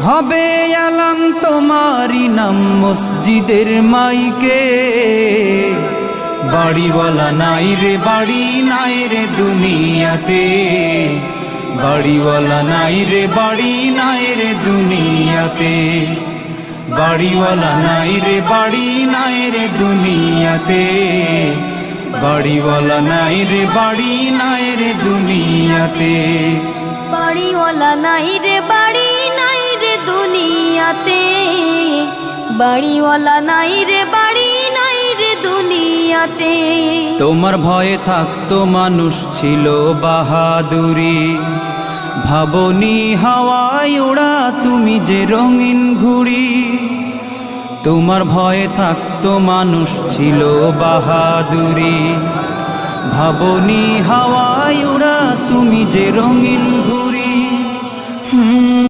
হবে আলান তোমারি নাম মসজিদের মাইকে। বাড়িওয়ালা নাই রে বাড়ি নাই রে দুনিয়াতে, বাড়িওয়ালা নাই রে বাড়ি নাই রে দুনিয়াতে, বাড়িওয়ালা নাই রে বাড়ি নাই রে দুনিয়াতে, বাড়িওয়ালা নাই রে বাড়ি নাই রে দুনিয়াতে। বাড়িওয়ালা নাই রে বাড়ি নাই রে দুনিয়াতে, বাড়িওয়ালা নাই রে বাড়ি নাই রে দুনিয়াতে। তোমার ভয়ে থাকতো মানুষ ছিল বাহাদুরি, ভাবনি হাওয়ায় ওড়া তুমি যে রঙিন ঘুড়ি। তোমার ভয়ে থাকতো মানুষ ছিল বাহাদুরি, ভাবনি হাওয়ায় ওড়া তুমি যে রঙিন ঘুড়ি।